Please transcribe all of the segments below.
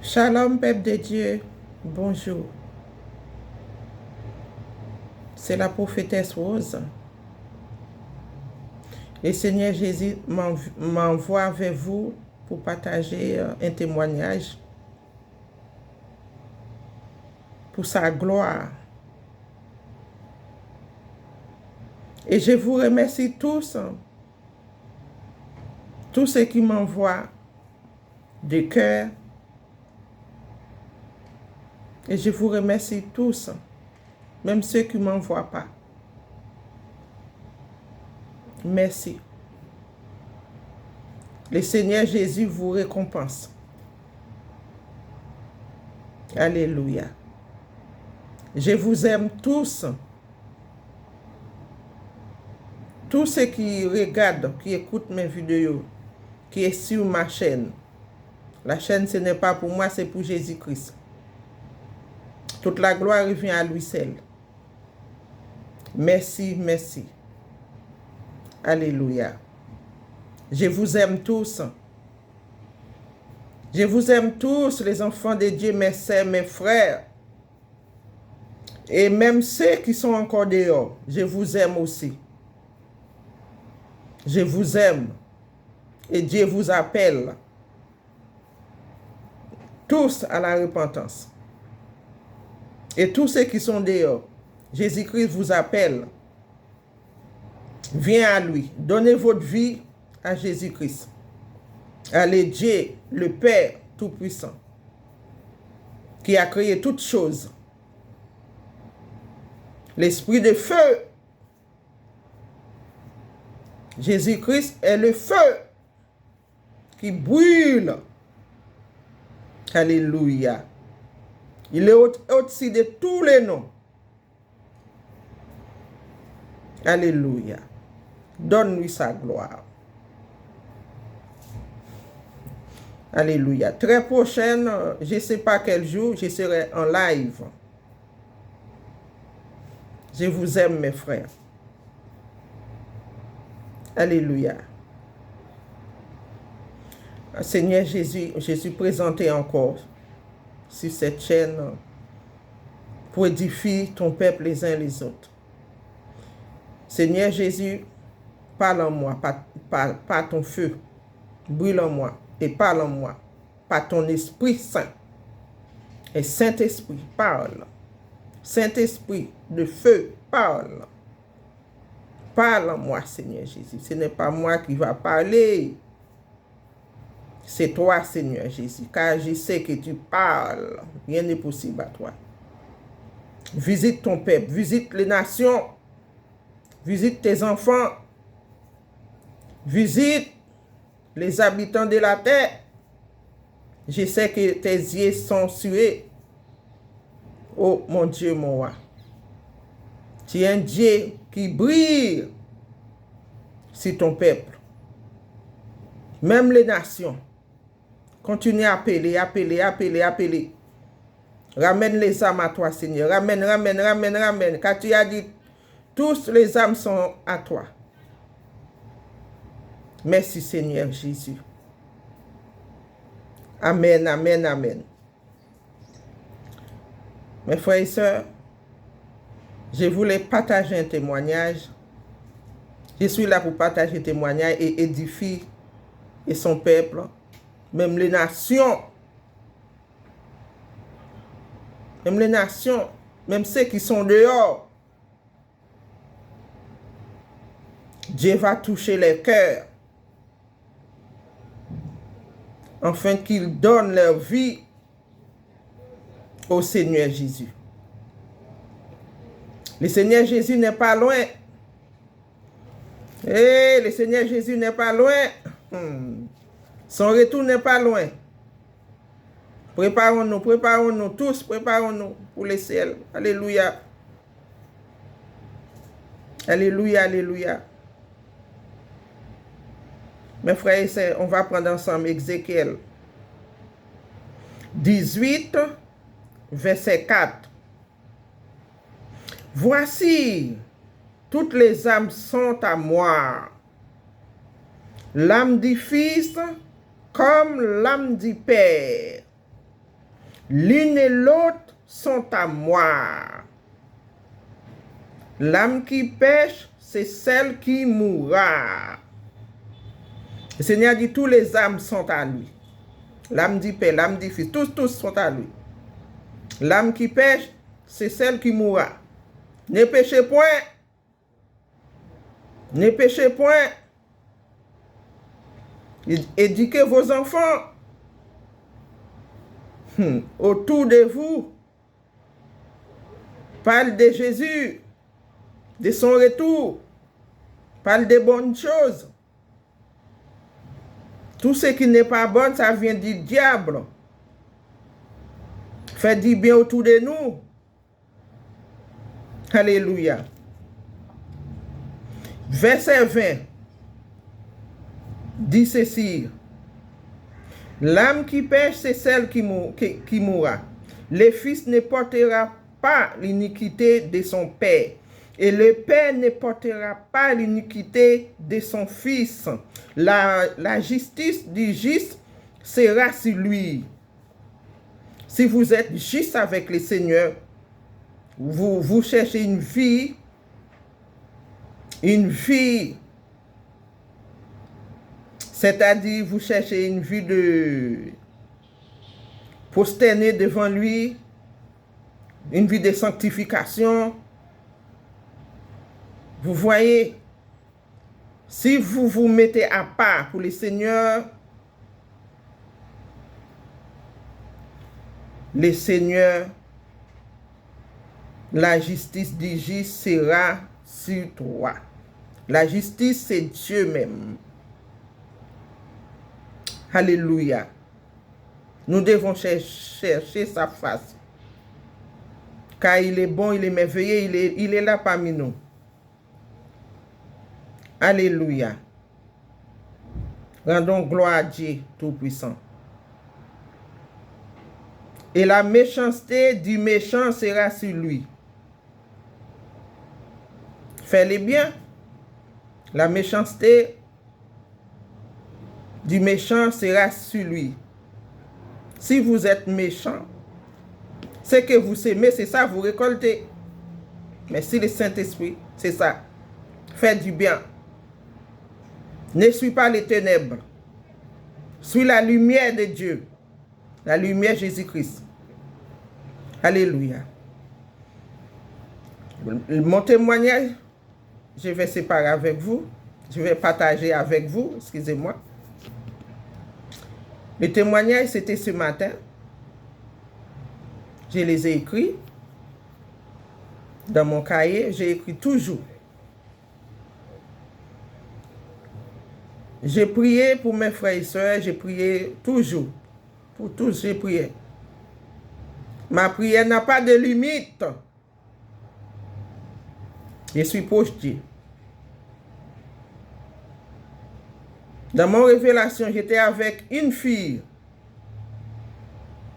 Shalom, peuple de Dieu. Bonjour. C'est la prophétesse Rose. Le Seigneur Jésus m'envoie vers vous pour partager un témoignage pour sa gloire. Et je vous remercie tous ceux qui m'envoient de cœur. Et je vous remercie tous, même ceux qui ne m'envoient pas. Merci. Le Seigneur Jésus vous récompense. Alléluia. Je vous aime tous. Tous ceux qui regardent, qui écoutent mes vidéos, qui est sur ma chaîne. La chaîne, ce n'est pas pour moi, c'est pour Jésus-Christ. Toute la gloire revient à lui seul. Merci, merci. Alléluia. Je vous aime tous. Je vous aime tous, les enfants de Dieu, mes sœurs, mes frères. Et même ceux qui sont encore dehors, je vous aime aussi. Je vous aime. Et Dieu vous appelle tous à la repentance. Et tous ceux qui sont dehors, Jésus-Christ vous appelle. Viens à lui. Donnez votre vie à Jésus-Christ. Allez, Dieu, le Père Tout-Puissant, qui a créé toutes choses. L'esprit de feu. Jésus-Christ est le feu qui brûle. Alléluia. Il est au-dessus de tous les noms. Alléluia. Donne-lui sa gloire. Alléluia. Très prochaine, je ne sais pas quel jour, je serai en live. Je vous aime, mes frères. Alléluia. Seigneur Jésus, je suis présenté encore sur cette chaîne pour édifier ton peuple les uns les autres. Seigneur Jésus, parle en moi, par ton feu, brûle en moi et parle en moi, par ton Esprit Saint. Et Saint-Esprit, parle. Saint-Esprit de feu, parle. Parle en moi, Seigneur Jésus. Ce n'est pas moi qui va parler. C'est toi, Seigneur Jésus, car je sais que tu parles. Rien n'est possible à toi. Visite ton peuple, visite les nations, visite tes enfants, visite les habitants de la terre. Je sais que tes yeux sont sur eux. Oh mon Dieu, mon roi. Tu es un Dieu qui brille sur ton peuple. Même les nations. Continue à appeler, appeler, appeler, appeler. Ramène les âmes à toi, Seigneur. Ramène, ramène, ramène, ramène. Car tu as dit, tous les âmes sont à toi. Merci, Seigneur Jésus. Amen, amen, amen. Mes frères et sœurs, je voulais partager un témoignage. Je suis là pour partager un témoignage et édifier et son peuple, même les nations, même ceux qui sont dehors. Dieu va toucher les cœurs, afin qu'ils donnent leur vie au Seigneur Jésus. Le Seigneur Jésus n'est pas loin. Le Seigneur Jésus n'est pas loin. Son retour n'est pas loin. Préparons-nous, préparons-nous tous, préparons-nous pour le ciel. Alléluia. Alléluia, alléluia. Mes frères et sœurs, on va prendre ensemble Ézéchiel 18, verset 4. Voici, toutes les âmes sont à moi. L'âme du Fils comme l'âme du Père. L'une et l'autre sont à moi. L'âme qui pêche, c'est celle qui mourra. Le Seigneur dit, tous les âmes sont à lui. L'âme dit Père, l'âme dit Fils, tous sont à lui. L'âme qui pêche, c'est celle qui mourra. Ne péchez point. Ne péchez point. Éduquez vos enfants autour de vous. Parle de Jésus, de son retour. Parle des bonnes choses. Tout ce qui n'est pas bon, ça vient du diable. Faites du bien autour de nous. Alléluia. Verset 20 dit ceci. L'âme qui pêche, c'est celle qui mourra. Le fils ne portera pas l'iniquité de son père, et le père ne portera pas l'iniquité de son fils. La justice du juste sera sur lui. Si vous êtes juste avec le Seigneur, vous cherchez une vie, c'est-à-dire vous cherchez une vie de prosterner devant lui, une vie de sanctification. Vous voyez, si vous vous mettez à part pour le Seigneur, le Seigneur, la justice du juste sera sur toi. La justice, c'est Dieu même. Alléluia. Nous devons chercher sa face. Car il est bon, il est merveilleux, il est là parmi nous. Alléluia. Rendons gloire à Dieu Tout-Puissant. Et la méchanceté du méchant sera sur lui. Fais-le bien. La méchanceté du méchant sera sur lui. Si vous êtes méchant, ce que vous semez, c'est ça, vous récoltez. Mais si le Saint-Esprit, c'est ça. Faites du bien. Ne suis pas les ténèbres. Suis la lumière de Dieu. La lumière Jésus-Christ. Alléluia. Mon témoignage, je vais séparer avec vous. Je vais partager avec vous. Excusez-moi. Le témoignage, c'était ce matin. Je les ai écrits. Dans mon cahier, j'ai écrit toujours. J'ai prié pour mes frères et sœurs. J'ai prié toujours. Pour tous, j'ai prié. Ma prière n'a pas de limite. Je suis proche de Dieu. Dans mon révélation, j'étais avec une fille,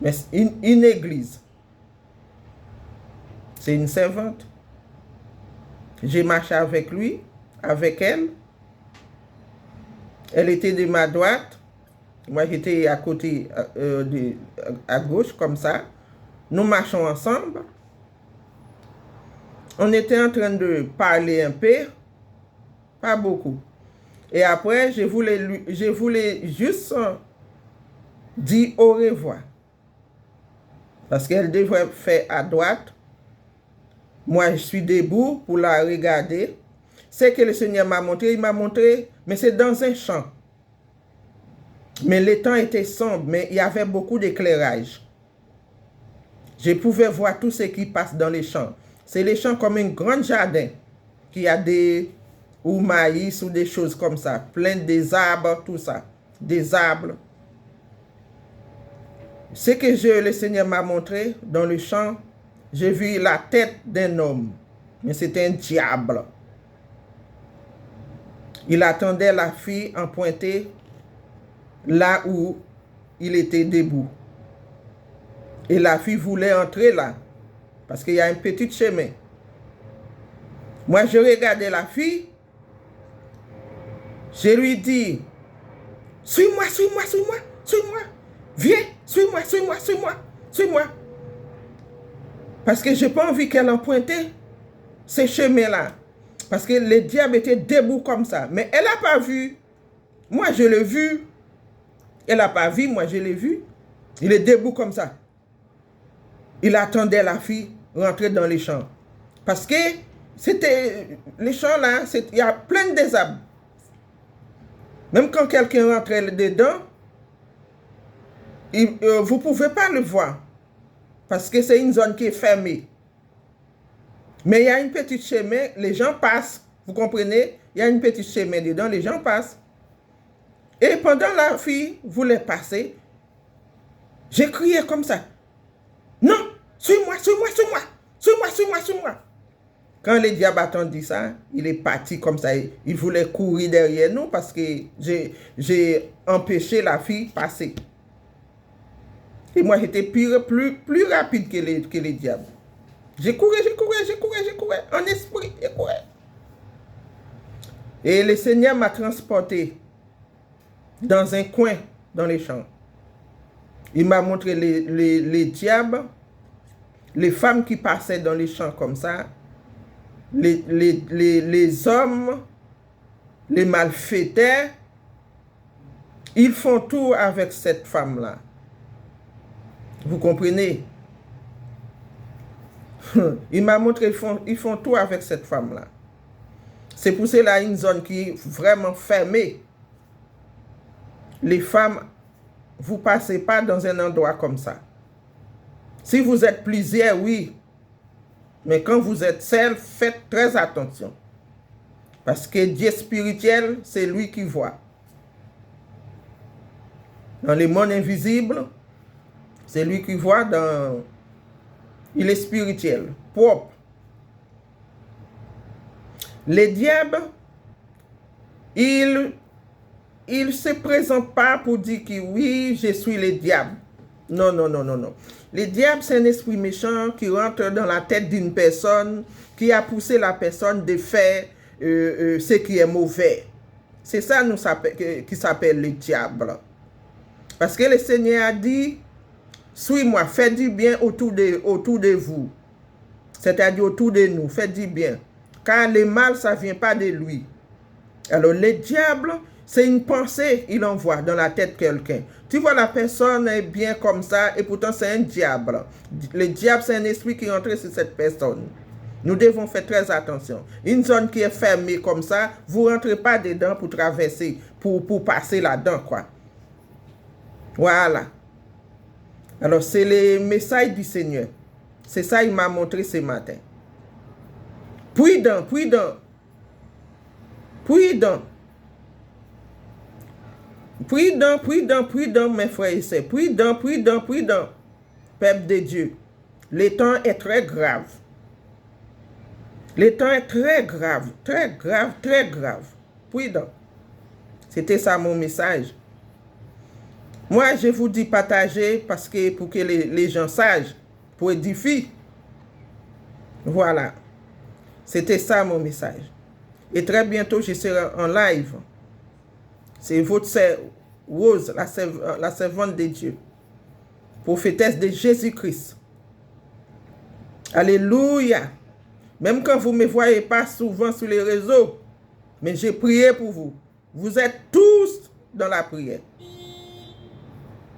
mais une église. C'est une servante. J'ai marché avec lui, avec elle. Elle était de ma droite. Moi, j'étais à côté, à gauche, comme ça. Nous marchons ensemble. On était en train de parler un peu, pas beaucoup. Et après, je voulais juste dire au revoir. Parce qu'elle devrait faire à droite. Moi, je suis debout pour la regarder. C'est que le Seigneur m'a montré, il m'a montré, mais c'est dans un champ. Mais le temps était sombre, mais il y avait beaucoup d'éclairage. Je pouvais voir tout ce qui passe dans les champs. C'est les champs comme un grand jardin, qui a des ou maïs ou des choses comme ça, plein des arbres, tout ça, des arbres. Ce que le Seigneur m'a montré dans le champ, j'ai vu la tête d'un homme, mais c'était un diable. Il attendait la fille en pointé là où il était debout. Et la fille voulait entrer là, parce qu'il y a un petit chemin. Moi, je regardais la fille, je lui dis, suis-moi, suis-moi, suis-moi, suis-moi, viens, suis-moi, suis-moi, suis-moi, suis-moi. Parce que je n'ai pas envie qu'elle emprunte ces chemins-là. Parce que le diable était debout comme ça. Mais elle n'a pas vu. Moi, je l'ai vu. Elle n'a pas vu, moi, je l'ai vu. Il est debout comme ça. Il attendait la fille rentrer dans les champs. Parce que c'était les champs là, il y a plein de désarbres. Même quand quelqu'un rentrait dedans, vous ne pouvez pas le voir. Parce que c'est une zone qui est fermée. Mais il y a une petite chemin, les gens passent. Vous comprenez? Il y a une petite chemin dedans, les gens passent. Et pendant la fille voulait passer, j'ai crié comme ça. Non, suis-moi, suis-moi, suis-moi, suis-moi, suis-moi, suis-moi. Quand le diable a entendu ça, il est parti comme ça. Il voulait courir derrière nous parce que j'ai empêché la fille de passer. Et moi, j'étais plus rapide que les diables. J'ai couru en esprit, j'ai couru. Et le Seigneur m'a transporté dans un coin dans les champs. Il m'a montré les diables, les femmes qui passaient dans les champs comme ça, les hommes, les malfaiteurs. Ils font tout avec cette femme-là. Vous comprenez? Il m'a montré, ils font tout avec cette femme-là. C'est pour cela une zone qui est vraiment fermée. Les femmes, vous ne passez pas dans un endroit comme ça. Si vous êtes plusieurs, oui. Mais quand vous êtes seul, faites très attention. Parce que Dieu spirituel, c'est lui qui voit. Dans les mondes invisibles, c'est lui qui voit dans... Il est spirituel, propre. Les diables, il ne se présente pas pour dire que oui, je suis le diable. Non, non, non, non, non. Le diable, c'est un esprit méchant qui rentre dans la tête d'une personne, qui a poussé la personne de faire ce qui est mauvais. C'est ça qui s'appelle le diable. Parce que le Seigneur a dit, suis-moi, faites du bien autour de vous. C'est-à-dire autour de nous, faites du bien. Car le mal, ça ne vient pas de lui. Alors, le diable, c'est une pensée qu'il envoie dans la tête de quelqu'un. Tu vois, la personne est bien comme ça, et pourtant, c'est un diable. Le diable, c'est un esprit qui est entré sur cette personne. Nous devons faire très attention. Une zone qui est fermée comme ça, vous ne rentrez pas dedans pour traverser, pour passer là-dedans, quoi. Voilà. Alors, c'est le message du Seigneur. C'est ça qu'il m'a montré ce matin. Prudent, prudent. Prudent. Prudent, prudent, prudent, mes frères et sœurs. Prudent, prudent, prudent. Peuple de Dieu. Le temps est très grave. Le temps est très grave, très grave, très grave. Prudent. C'était ça mon message. Moi, je vous dis partager parce que pour que les gens sachent, pour édifier. Voilà. C'était ça mon message. Et très bientôt, je serai en live. C'est votre sœur Rose, la servante de Dieu. Prophétesse de Jésus-Christ. Alléluia. Même quand vous ne me voyez pas souvent sur les réseaux, mais j'ai prié pour vous. Vous êtes tous dans la prière.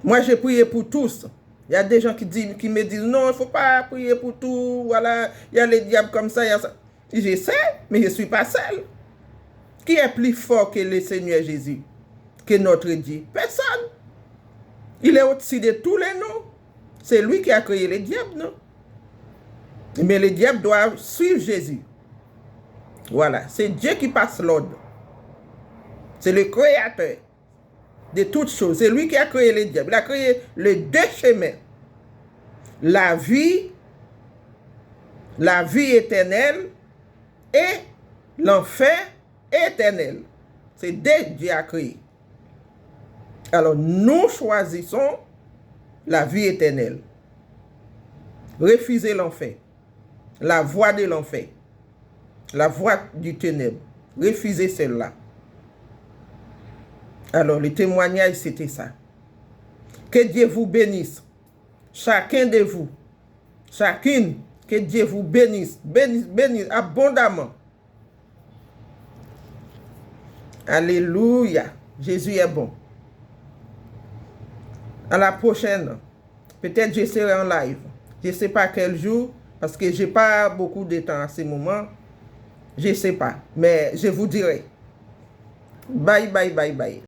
Moi, j'ai prié pour tous. Il y a des gens qui me disent, non, il ne faut pas prier pour tout. Voilà, il y a les diables comme ça, il y a ça. Je sais, mais je ne suis pas seul. Qui est plus fort que le Seigneur Jésus, que notre Dieu? Personne. Il est au-dessus de tous les noms. C'est lui qui a créé les diables, non? Mais les diables doivent suivre Jésus. Voilà, c'est Dieu qui passe l'ordre. C'est le créateur de toutes choses. C'est lui qui a créé les diables. Il a créé les deux chemins. La vie éternelle et l'enfer éternel. C'est deux Dieu a créé. Alors, nous choisissons la vie éternelle. Refusez l'enfer. La voie de l'enfer. La voie du ténèbre. Refusez celle-là. Alors, le témoignage, c'était ça. Que Dieu vous bénisse. chacun de vous, chacune, que Dieu vous bénisse, bénisse abondamment. Alléluia. Jésus est bon. À la prochaine. Peut-être je serai en live. Je ne sais pas quel jour, parce que je n'ai pas beaucoup de temps à ce moment. Je ne sais pas, mais je vous dirai. Bye, bye, bye, bye.